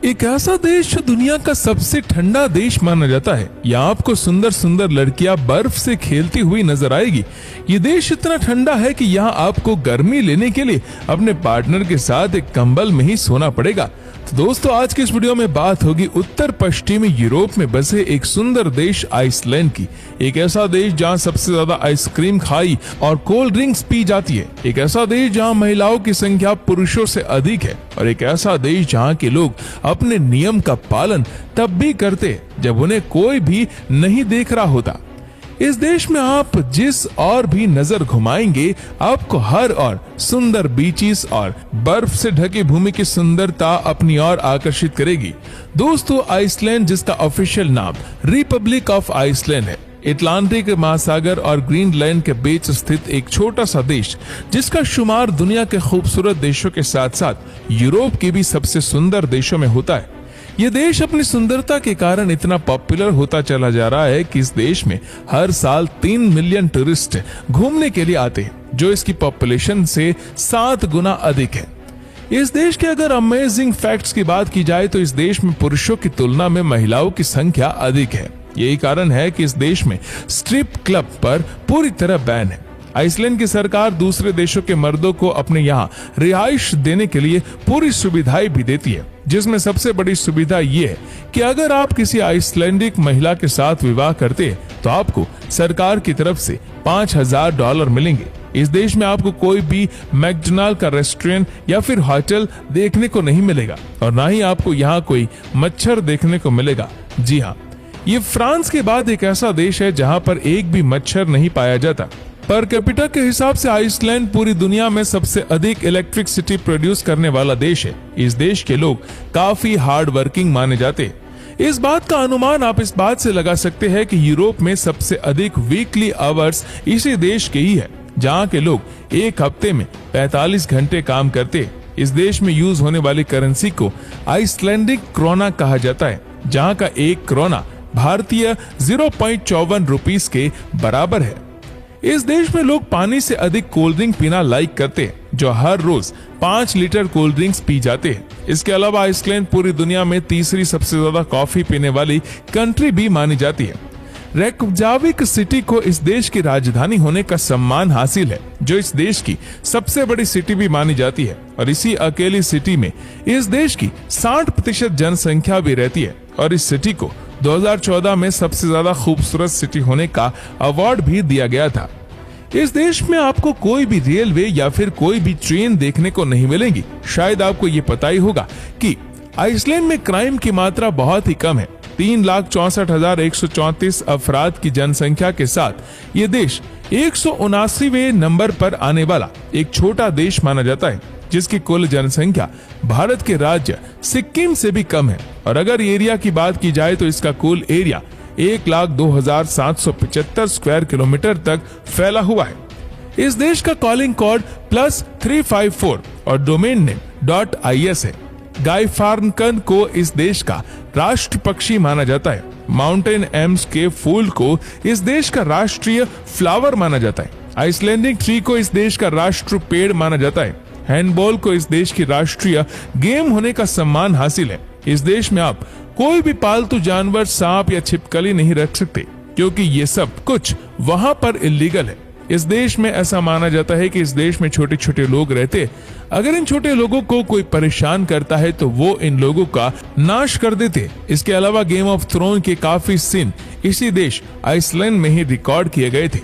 एक ऐसा देश जो दुनिया का सबसे ठंडा देश माना जाता है। यहाँ आपको सुंदर सुंदर लड़कियां बर्फ से खेलती हुई नजर आएगी। ये देश इतना ठंडा है कि यहाँ आपको गर्मी लेने के लिए अपने पार्टनर के साथ एक कंबल में ही सोना पड़ेगा। तो दोस्तों, आज की इस वीडियो में बात होगी उत्तर पश्चिमी यूरोप में बसे एक सुंदर देश आइसलैंड की। एक ऐसा देश जहाँ सबसे ज्यादा आइसक्रीम खाई और कोल्ड ड्रिंक्स पी जाती है। एक ऐसा देश जहाँ महिलाओं की संख्या पुरुषों से अधिक है। और एक ऐसा देश जहाँ के लोग अपने नियम का पालन तब भी करते जब उन्हें कोई भी नहीं देख रहा होता। इस देश में आप जिस और भी नजर घुमाएंगे, आपको हर और सुंदर बीचेस और बर्फ से ढकी भूमि की सुंदरता अपनी ओर आकर्षित करेगी। दोस्तों, आइसलैंड, जिसका ऑफिशियल नाम रिपब्लिक ऑफ आइसलैंड है, अटलांटिक महासागर और ग्रीनलैंड के बीच स्थित एक छोटा सा देश, जिसका शुमार दुनिया के खूबसूरत देशों के साथ साथ यूरोप के भी सबसे सुंदर देशों में होता है। ये देश अपनी सुंदरता के कारण इतना पॉपुलर होता चला जा रहा है कि इस देश में हर साल 3 मिलियन टूरिस्ट घूमने के लिए आते हैं, जो इसकी पॉपुलेशन से 7 गुना अधिक है। इस देश के अगर अमेजिंग फैक्ट्स की बात की जाए तो इस देश में पुरुषों की तुलना में महिलाओं की संख्या अधिक है। यही कारण है कि इस देश में स्ट्रिप क्लब पर पूरी तरह बैन है। आइसलैंड की सरकार दूसरे देशों के मर्दों को अपने यहाँ रिहाइश देने के लिए पूरी सुविधाएं भी देती है, जिसमें सबसे बड़ी सुविधा ये है कि अगर आप किसी आइसलैंडिक महिला के साथ विवाह करते हैं तो आपको सरकार की तरफ से $5000 मिलेंगे। इस देश में आपको कोई भी मैकडोनाल्ड का रेस्टोरेंट या फिर होटल देखने को नहीं मिलेगा और ना ही आपको यहाँ कोई मच्छर देखने को मिलेगा। जी हाँ, ये फ्रांस के बाद एक ऐसा देश है जहाँ पर एक भी मच्छर नहीं पाया जाता। पर कैपिटा के हिसाब से आइसलैंड पूरी दुनिया में सबसे अधिक इलेक्ट्रिसिटी प्रोड्यूस करने वाला देश है। इस देश के लोग काफी हार्ड वर्किंग माने जाते हैं। इस बात का अनुमान आप इस बात से लगा सकते हैं कि यूरोप में सबसे अधिक वीकली आवर्स इसी देश के ही है, जहाँ के लोग एक हफ्ते में 45 घंटे काम करते हैं। इस देश में यूज होने वाली करेंसी को आइसलैंडिक क्रोना कहा जाता है, जहाँ का एक क्रोना भारतीय 0.54 रुपीस के बराबर है। इस देश में लोग पानी से अधिक कोल्ड ड्रिंक पीना लाइक करते हैं, जो हर रोज 5 लीटर कोल्ड ड्रिंक्स पी जाते हैं। इसके अलावा आइसलैंड पूरी दुनिया में तीसरी सबसे ज्यादा कॉफी पीने वाली कंट्री भी मानी जाती है। रेकजाविक सिटी को इस देश की राजधानी होने का सम्मान हासिल है, जो इस देश की सबसे बड़ी सिटी भी मानी जाती है। और इसी अकेली सिटी में इस देश की 60% जनसंख्या भी रहती है। और इस सिटी को 2014 में सबसे ज्यादा खूबसूरत सिटी होने का अवार्ड भी दिया गया था। इस देश में आपको कोई भी रेलवे या फिर कोई भी ट्रेन देखने को नहीं मिलेगी। शायद आपको ये पता ही होगा कि आइसलैंड में क्राइम की मात्रा बहुत ही कम है। 3,64,134 अफराद की जनसंख्या के साथ ये देश 179वें नंबर पर आने वाला एक छोटा देश माना जाता है, जिसकी कुल जनसंख्या भारत के राज्य सिक्किम से भी कम है। और अगर एरिया की बात की जाए तो इसका कुल एरिया 1,02,775 स्क्वायर किलोमीटर तक फैला हुआ है। इस देश का कॉलिंग कोड +354 और डोमेन नेम .is है। गाय फार्नकन को इस देश का राष्ट्र पक्षी माना जाता है। माउंटेन एम्स के फूल को इस देश का राष्ट्रीय फ्लावर माना जाता है। आइसलैंडिक ट्री को इस देश का राष्ट्र पेड़ माना जाता है। हैंडबॉल को इस देश की राष्ट्रीय गेम होने का सम्मान हासिल है। इस देश में आप कोई भी पालतू जानवर, सांप या छिपकली नहीं रख सकते, क्योंकि ये सब कुछ वहां पर इलीगल है। इस देश में ऐसा माना जाता है कि इस देश में छोटे छोटे लोग रहते, अगर इन छोटे लोगों को कोई परेशान करता है तो वो इन लोगों का नाश कर देते। इसके अलावा गेम ऑफ थ्रोन के काफी सीन इसी देश आइसलैंड में ही रिकॉर्ड किए गए थे।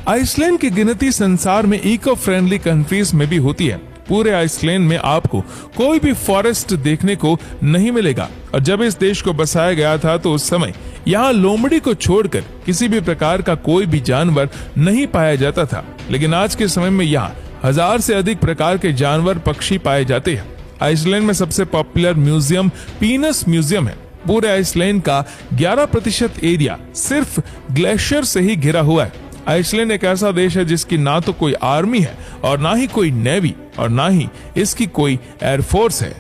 आइसलैंड की गिनती संसार में इको फ्रेंडली कंट्रीज में भी होती है। पूरे आइसलैंड में आपको कोई भी फॉरेस्ट देखने को नहीं मिलेगा। और जब इस देश को बसाया गया था तो उस समय यहाँ लोमड़ी को छोड़कर किसी भी प्रकार का कोई भी जानवर नहीं पाया जाता था। लेकिन आज के समय में यहाँ 1000 से अधिक प्रकार के जानवर, पक्षी पाए जाते हैं। आइसलैंड में सबसे पॉपुलर म्यूजियम पीनस म्यूजियम है। पूरे आइसलैंड का 11% एरिया सिर्फ ग्लेशियर से ही घिरा हुआ है। आइसलैंड एक ऐसा देश है जिसकी ना तो कोई आर्मी है और ना ही कोई नेवी और ना ही इसकी कोई एयरफोर्स है।